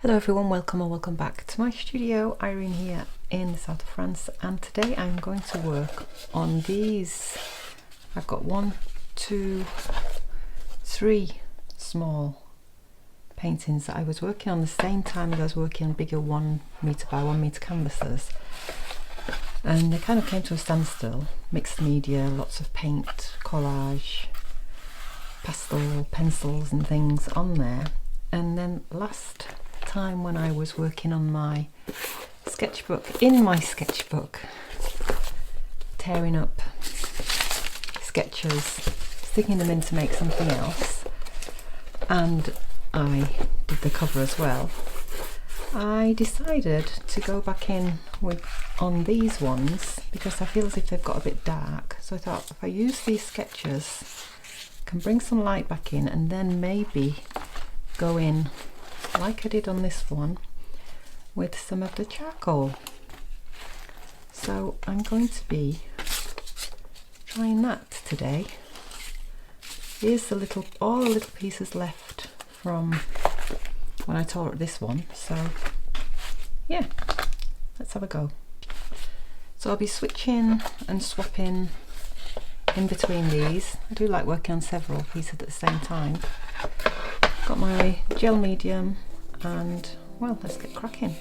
Hello everyone, welcome or welcome back to my studio. Irene here in the south of France, and today I'm going to work on these. I've got 1, 2, 3 small paintings that I was working on the same time as I was working on bigger 1 metre by 1 metre canvases, and they kind of came to a standstill. Mixed media, lots of paint, collage, pastel pencils and things on there. And then last time when I was working on my sketchbook, tearing up sketches, sticking them in to make something else, and I did the cover as well, I decided to go back in on these ones because I feel as if they've got a bit dark. So I thought if I use these sketches, I can bring some light back in and then maybe go in like I did on this one with some of the charcoal. So I'm going to be trying that today. Here's all the little pieces left from when I tore up this one. So yeah, let's have a go. So I'll be switching and swapping in between these. I do like working on several pieces at the same time. Got my gel medium and, well, let's get cracking.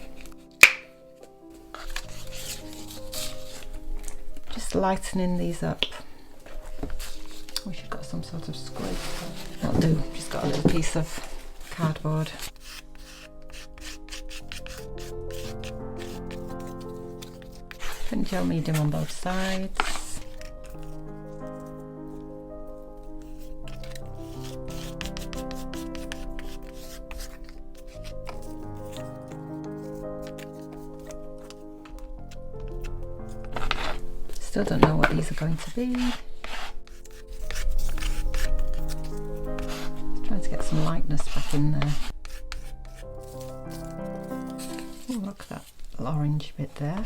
Just lightening these up. Wish I'd got some sort of scrape. That'll do, just got a little piece of cardboard. Putting gel medium on both sides. Still don't know what these are going to be. Just trying to get some lightness back in there. Oh, look at that little orange bit there.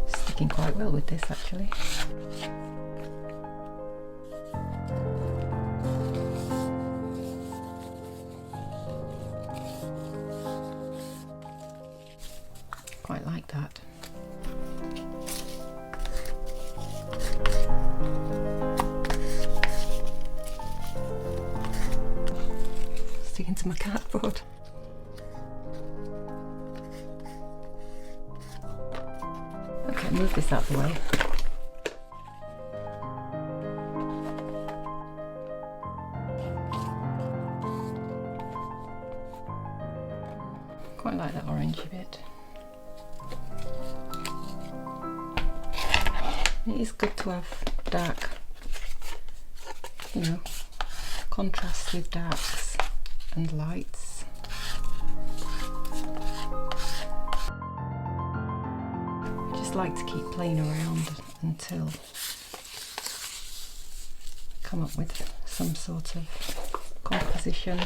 Sticking quite well with this actually. Quite like that. Sticking to my cardboard. Okay, move this out of the way. Quite like that orangey bit. It is good to have dark, contrast with darks and lights. I just like to keep playing around until I come up with some sort of composition.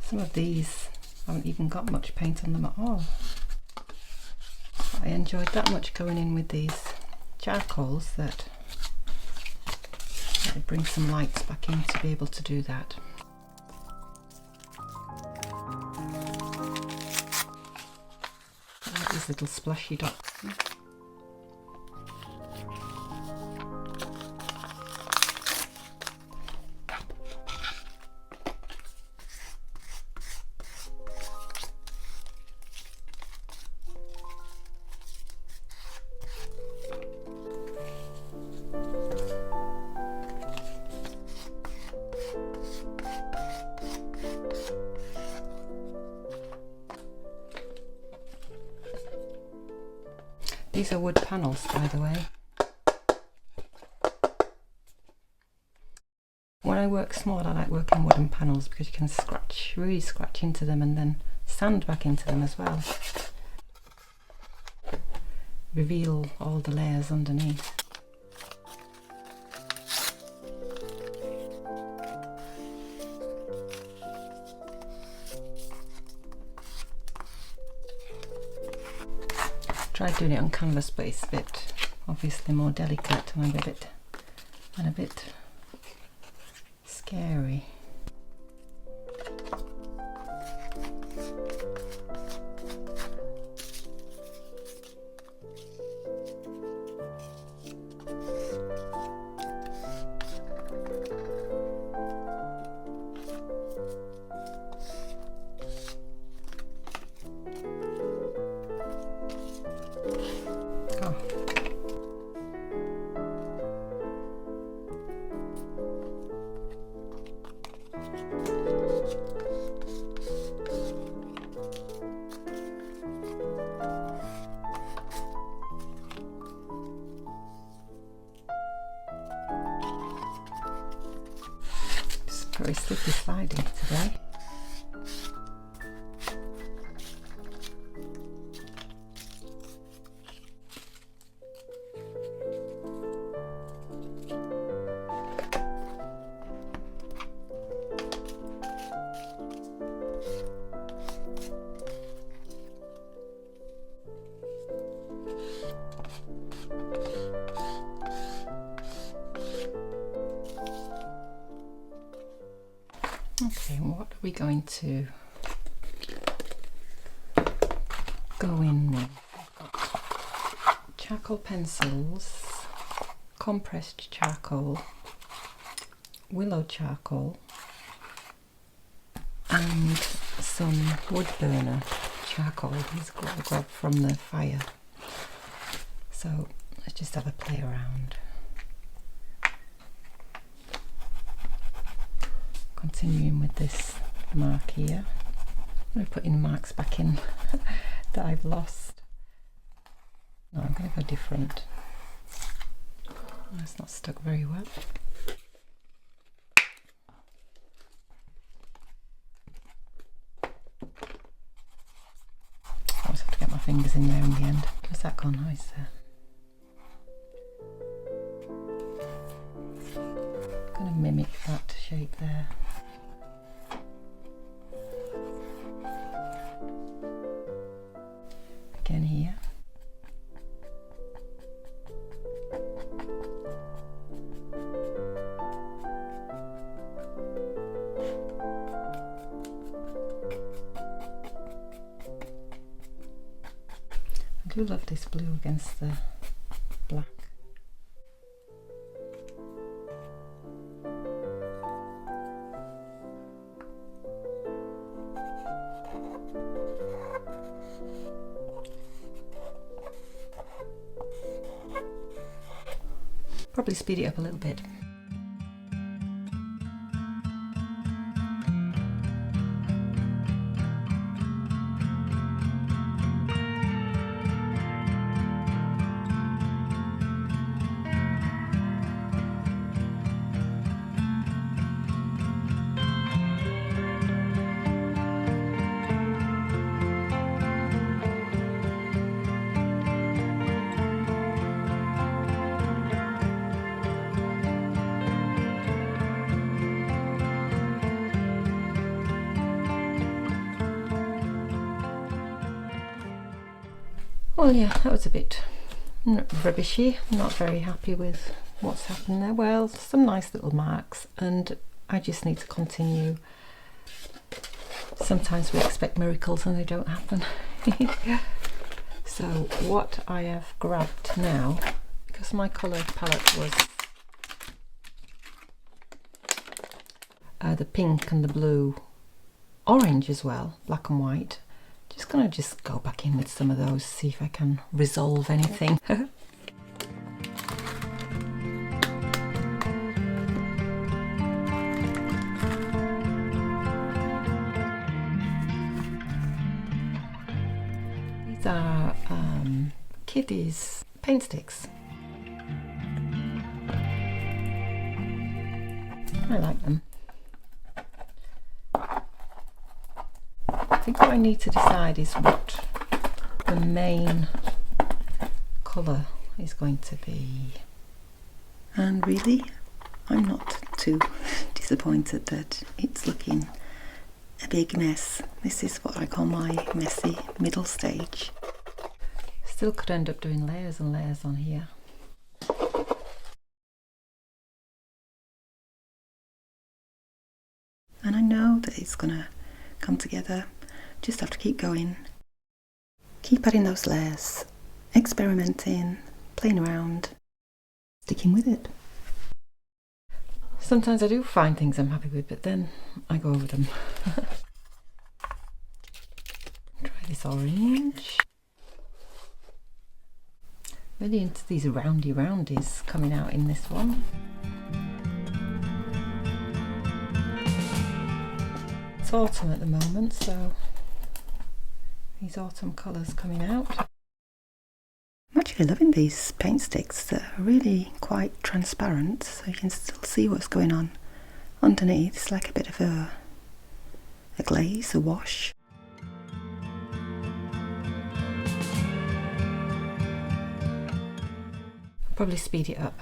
Some of these haven't even got much paint on them at all. I enjoyed that much going in with these charcoals that it brings some lights back in to be able to do that. I like these little splashy dots. These are wood panels, by the way. When I work small, I like working wooden panels because you can really scratch into them and then sand back into them as well. Reveal all the layers underneath. tried doing it on canvas, but it's a bit obviously more delicate and a bit scary. Very slippery sliding today. Okay, what are we going to go in with? I've got charcoal pencils, compressed charcoal, willow charcoal, and some wood burner charcoal. These I grabbed from the fire. So let's just have a play around. Continuing with this mark here, I'm going to put in marks back in that I've lost. No, I'm going to go different. That's not stuck very well. I always have to get my fingers in there in the end. Where's that gone? Oh, it's there. I'm going to mimic that shape there. Again here. I do love this blue against the black. Probably speed it up a little bit. Well, yeah, that was a bit rubbishy. I'm not very happy with what's happened there. Well, some nice little marks, and I just need to continue. Sometimes we expect miracles and they don't happen. So what I have grabbed now, because my colour palette was the pink and the blue, orange as well, black and white. Just going to go back in with some of those, see if I can resolve anything. These are kiddies paint sticks. I like them. I think what I need to decide is what the main colour is going to be. And really, I'm not too disappointed that it's looking a big mess. This is what I call my messy middle stage. It's still could end up doing layers and layers on here. And I know that it's gonna come together. Just have to keep going. Keep adding those layers, experimenting, playing around, sticking with it. Sometimes I do find things I'm happy with, but then I go over them. Try this orange. Really into these roundies coming out in this one. It's autumn at the moment, so these autumn colours coming out. I'm actually loving these paint sticks. They're really quite transparent, so you can still see what's going on underneath. It's like a bit of a glaze, a wash. Probably speed it up.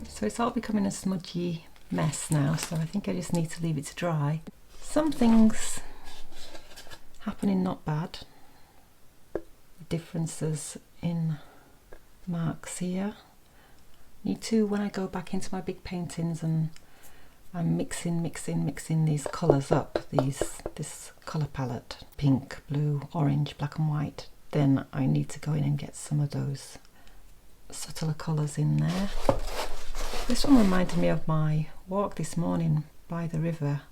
So it's all becoming a smudgy mess now, so I think I just need to leave it to dry. Some things happening not bad. Differences in marks here. Need to, when I go back into my big paintings and I'm mixing these colours up, this colour palette, pink, blue, orange, black and white, then I need to go in and get some of those subtler colours in there. This one reminded me of my walk this morning by the river,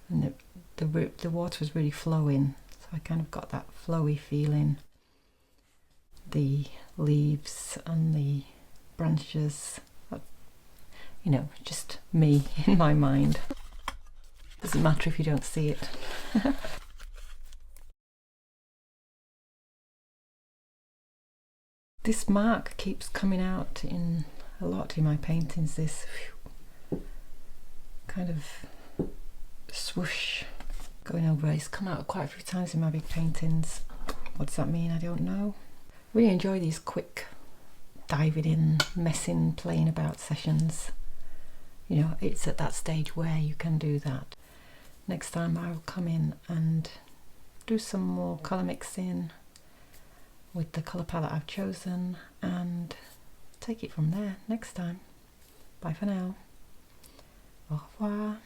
and the water was really flowing, so I kind of got that flowy feeling. The leaves and the branches, you know, just me in my mind. Doesn't matter if you don't see it. This mark keeps coming out in a lot in my paintings, this kind of swoosh going over. It's come out quite a few times in my big paintings. What does that mean? I don't know. Really enjoy these quick diving in, messing, playing about sessions. You know, it's at that stage where you can do that. Next time I'll come in and do some more colour mixing with the colour palette I've chosen and take it from there next time. Bye for now. Au revoir.